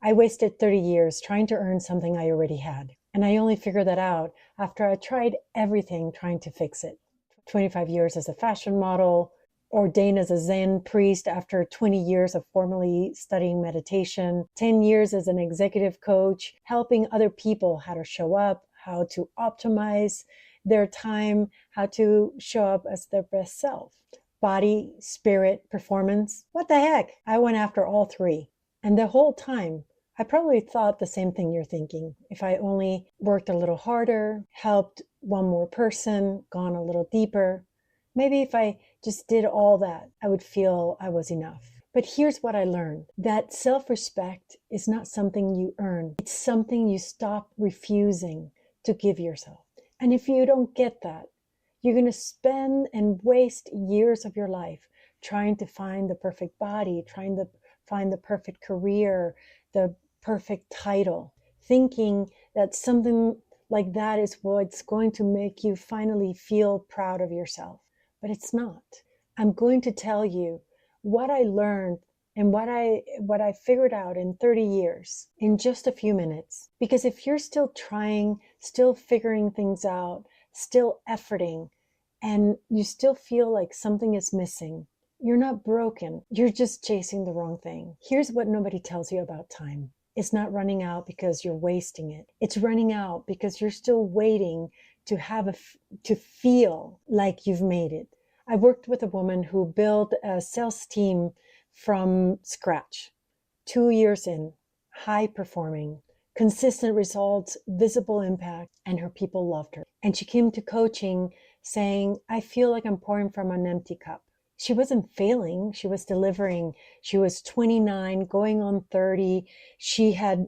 I wasted 30 years trying to earn something I already had. And I only figured that out after I tried everything trying to fix it. 25 years as a fashion model, ordained as a Zen priest after 20 years of formally studying meditation, 10 years as an executive coach, helping other people how to show up, how to optimize their time, how to show up as their best self. Body, spirit, performance. What the heck? I went after all three. And the whole time, I probably thought the same thing you're thinking. If I only worked a little harder, helped one more person, gone a little deeper, maybe if I just did all that, I would feel I was enough. But here's what I learned, that self-respect is not something you earn. It's something you stop refusing to give yourself. And if you don't get that, you're going to spend and waste years of your life trying to find the perfect body, trying to find the perfect career, the perfect title, thinking that something like that is what's going to make you finally feel proud of yourself. But it's not. I'm going to tell you what I learned and what I figured out in 30 years in just a few minutes. Because if you're still trying, still figuring things out, still efforting, and you still feel like something is missing, you're not broken. You're just chasing the wrong thing. Here's what nobody tells you about time. It's not running out because you're wasting it. It's running out because you're still waiting to feel like you've made it. I worked with a woman who built a sales team from scratch. 2 years in, high performing, consistent results, visible impact, and her people loved her. And she came to coaching saying, I feel like I'm pouring from an empty cup. She wasn't failing, she was delivering. She was 29, going on 30. She had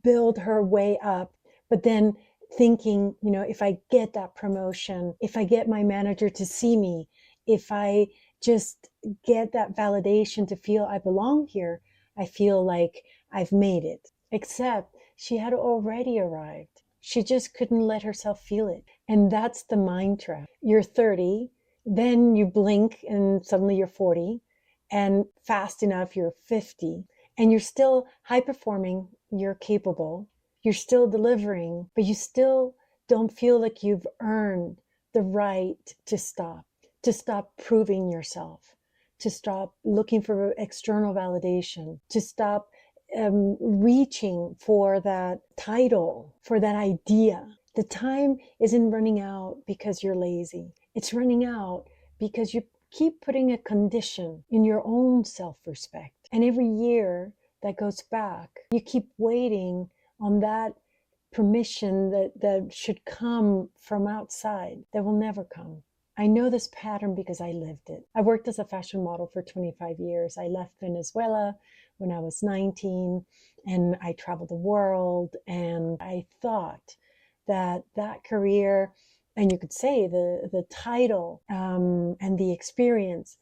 built her way up, but then thinking, if I get that promotion, if I get my manager to see me, if I just get that validation to feel I belong here, I feel like I've made it. Except she had already arrived. She just couldn't let herself feel it. And that's the mind trap. You're 30, then you blink and suddenly you're 40, and fast enough you're 50, and you're still high performing, you're capable, you're still delivering, but you still don't feel like you've earned the right to stop proving yourself, to stop looking for external validation, to stop reaching for that title, for that idea. The time isn't running out because you're lazy. It's running out because you keep putting a condition in your own self-respect. And every year that goes back, you keep waiting on that permission that should come from outside that will never come. I know this pattern because I lived it. I worked as a fashion model for 25 years. I left Venezuela when I was 19 and I traveled the world, and I thought that career, and you could say the title and the experience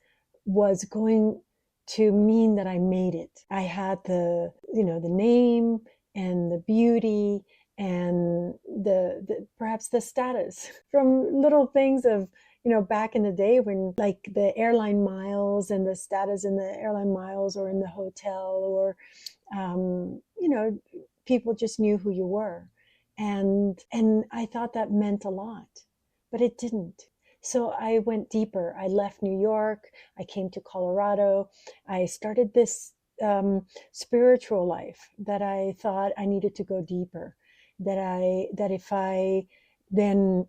was going to mean that I made it. I had the name and the beauty and the perhaps the status from little things of back in the day when, like, the airline miles and the status in the airline miles or in the hotel, or people just knew who you were. And I thought that meant a lot, but it didn't. So I went deeper. I left New York. I came to Colorado. I started this spiritual life that I thought I needed to go deeper. That if I then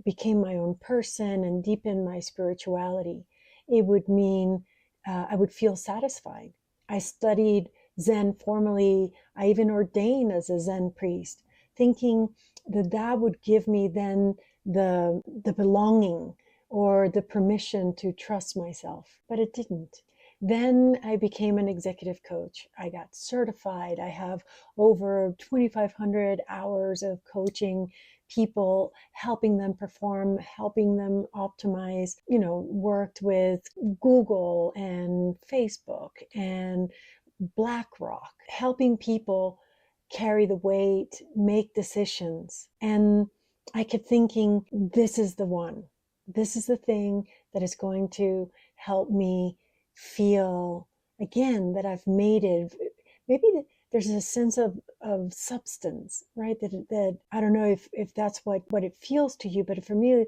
became my own person and deepened my spirituality, it would mean I would feel satisfied. I studied Zen formally. I even ordained as a Zen priest, thinking that would give me then the belonging or the permission to trust myself, but it didn't. Then I became an executive coach. I got certified. I have over 2,500 hours of coaching people, helping them perform, helping them optimize, worked with Google and Facebook and BlackRock, helping people carry the weight, make decisions. And I kept thinking, this is the one. This is the thing that is going to help me feel again that I've made it. Maybe there's a sense of substance, right? That I don't know if that's what it feels to you, but for me,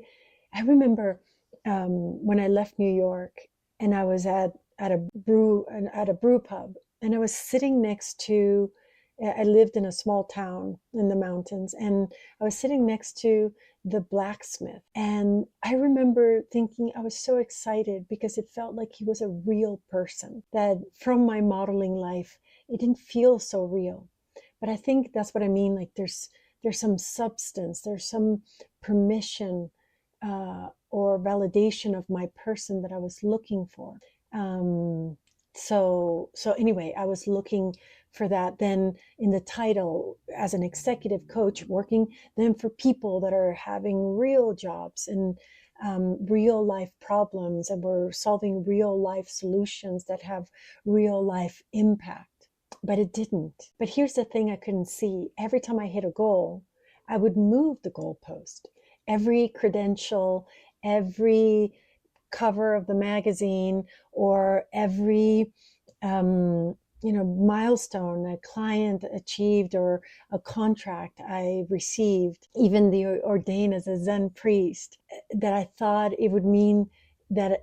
I remember when I left New York and I was at a brew pub, and I was sitting next to. I lived in a small town in the mountains, and I was sitting next to the blacksmith. And I remember thinking I was so excited because it felt like he was a real person, that from my modeling life, it didn't feel so real. But I think that's what I mean. Like there's some substance, there's some permission or validation of my person that I was looking for. Um, so anyway, I was looking for that then in the title as an executive coach, working then for people that are having real jobs and real life problems, and we're solving real life solutions that have real life impact. But it didn't. But here's the thing I couldn't see. Every time I hit a goal, I would move the goalpost. Every credential, every cover of the magazine, or every milestone a client achieved, or a contract I received, even the ordained as a Zen priest, that I thought it would mean that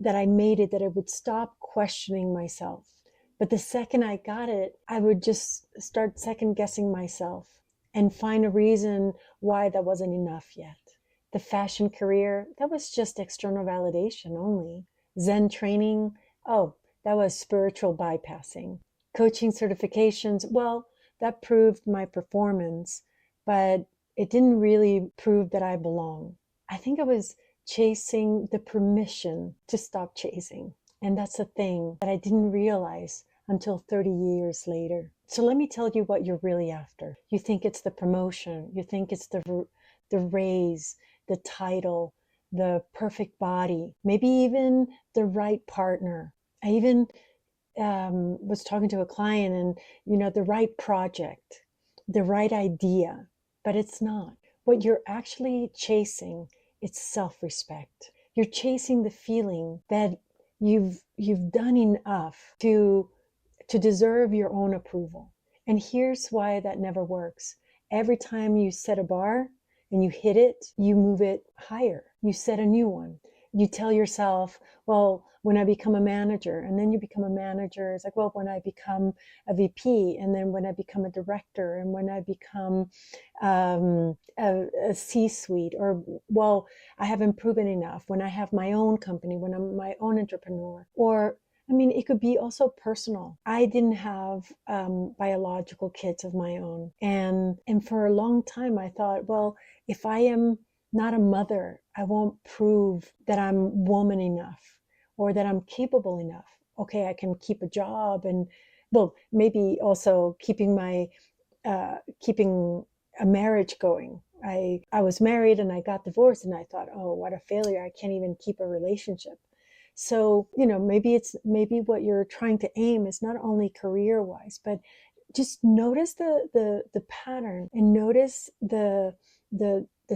I made it, that I would stop questioning myself. But the second I got it, I would just start second guessing myself and find a reason why that wasn't enough yet. The fashion career, that was just external validation only. Zen training, oh, that was spiritual bypassing. Coaching certifications, well, that proved my performance, but it didn't really prove that I belong. I think I was chasing the permission to stop chasing. And that's the thing that I didn't realize until 30 years later. So let me tell you what you're really after. You think it's the promotion, you think it's the raise, the title, the perfect body, maybe even the right partner. I even was talking to a client, and the right project, the right idea, but it's not. What you're actually chasing, it's self-respect. You're chasing the feeling that you've done enough to deserve your own approval. And here's why that never works. Every time you set a bar and you hit it, you move it higher. You set a new one. You tell yourself, well, when I become a manager, and then you become a manager, it's like, well, when I become a VP, and then when I become a director, and when I become a C-suite, or, well, I haven't proven enough, when I have my own company, when I'm my own entrepreneur. Or I mean, it could be also personal. I didn't have biological kids of my own. And for a long time, I thought, well, if I am not a mother, I won't prove that I'm woman enough, or that I'm capable enough. Okay, I can keep a job, and, well, maybe also keeping a marriage going. I was married and I got divorced, and I thought, oh, what a failure. I can't even keep a relationship. So, maybe what you're trying to aim is not only career wise, but just notice the pattern, and notice the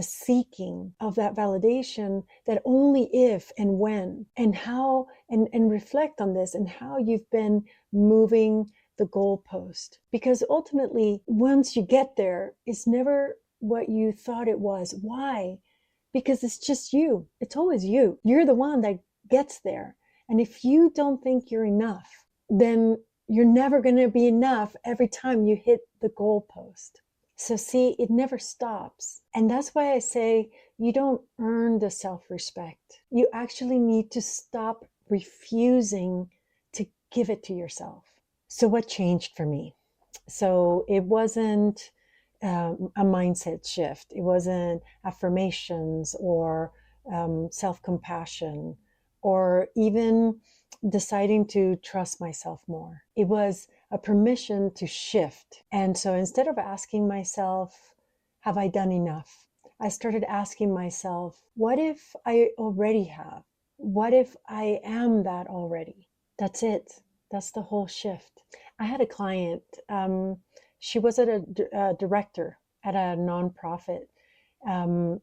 seeking of that validation, that only if and when and how, and reflect on this and how you've been moving the goalpost. Because ultimately, once you get there, it's never what you thought it was. Why? Because it's just you. It's always you. You're the one that gets there. And if you don't think you're enough, then you're never going to be enough every time you hit the goalpost. So see, it never stops. And that's why I say you don't earn the self-respect. You actually need to stop refusing to give it to yourself. So what changed for me? So it wasn't a mindset shift. It wasn't affirmations or self-compassion, or even deciding to trust myself more. It was a permission to shift. And so instead of asking myself, have I done enough? I started asking myself, what if I already have? What if I am that already? That's it. That's the whole shift. I had a client, she was a director at a nonprofit,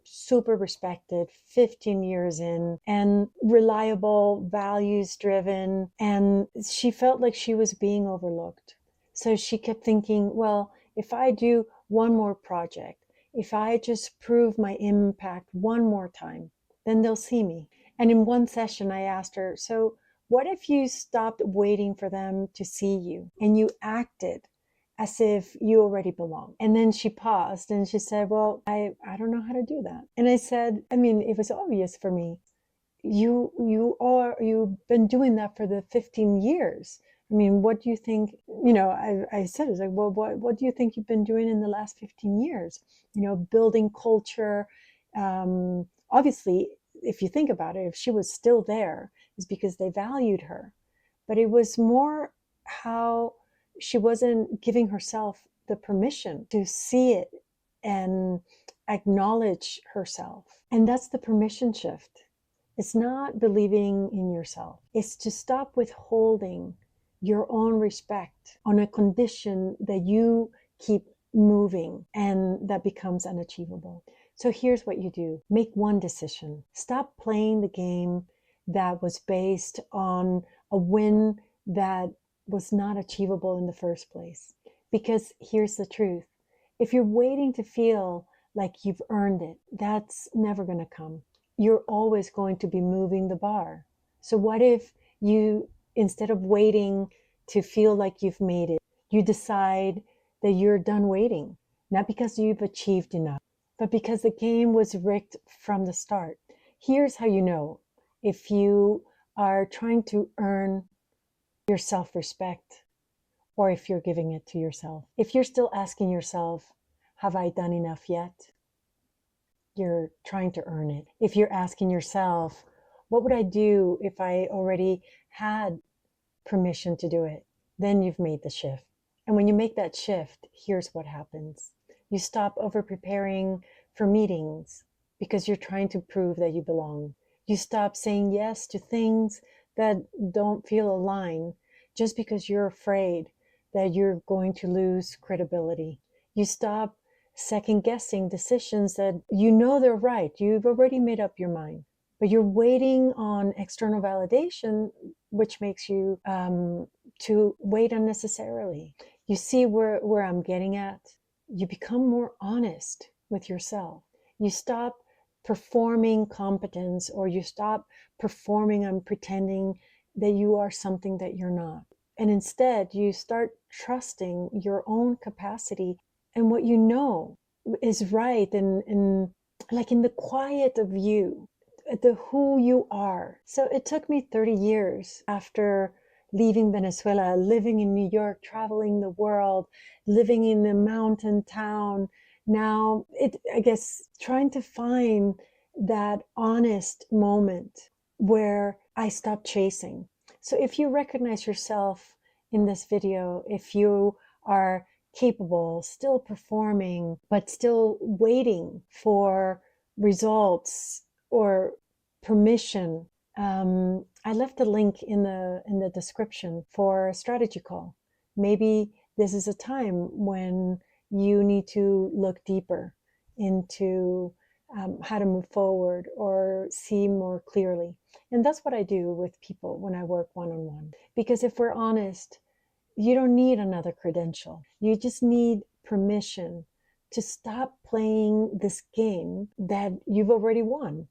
super respected, 15 years in, and reliable, values driven, and she felt like she was being overlooked. So she kept thinking, well, if I do one more project, if I just prove my impact one more time, then they'll see me. And in one session, I asked her, so what if you stopped waiting for them to see you and you acted as if you already belong? And then she paused and she said, well, I don't know how to do that. And I said, I mean, it was obvious for me. You've been doing that for the 15 years. I mean, what do you think? I said, it's like, well, what do you think you've been doing in the last 15 years? Building culture. Obviously, if you think about it, if she was still there, it's because they valued her. But it was more how she wasn't giving herself the permission to see it and acknowledge herself. And that's the permission shift. It's not believing in yourself. It's to stop withholding your own respect on a condition that you keep moving and that becomes unachievable. So here's what you do. Make one decision. Stop playing the game that was based on a win that was not achievable in the first place. Because here's the truth. If you're waiting to feel like you've earned it, that's never going to come. You're always going to be moving the bar. So what if you, instead of waiting to feel like you've made it, you decide that you're done waiting, not because you've achieved enough, but because the game was rigged from the start. Here's how you know if you are trying to earn your self-respect or if you're giving it to yourself. If you're still asking yourself, have I done enough yet? You're trying to earn it. If you're asking yourself, what would I do if I already had permission to do it? Then you've made the shift. And when you make that shift, here's what happens. You stop over preparing for meetings because you're trying to prove that you belong. You stop saying yes to things that don't feel aligned just because you're afraid that you're going to lose credibility. You stop second guessing decisions that you know they're right. You've already made up your mind, but you're waiting on external validation, which makes you to wait unnecessarily. You see where I'm getting at? You become more honest with yourself. You stop performing competence, or you stop performing and pretending that you are something that you're not. And instead, you start trusting your own capacity and what you know is right, and like in the quiet of you, the who you are. So it took me 30 years after leaving Venezuela, living in New York, traveling the world, living in a mountain town. Now, I guess trying to find that honest moment where I stopped chasing. So if you recognize yourself in this video, if you are capable, still performing, but still waiting for results or permission, I left a link in the description for a strategy call. Maybe this is a time when you need to look deeper into how to move forward or see more clearly. And that's what I do with people when I work one-on-one. Because if we're honest, you don't need another credential. You just need permission to stop playing this game that you've already won.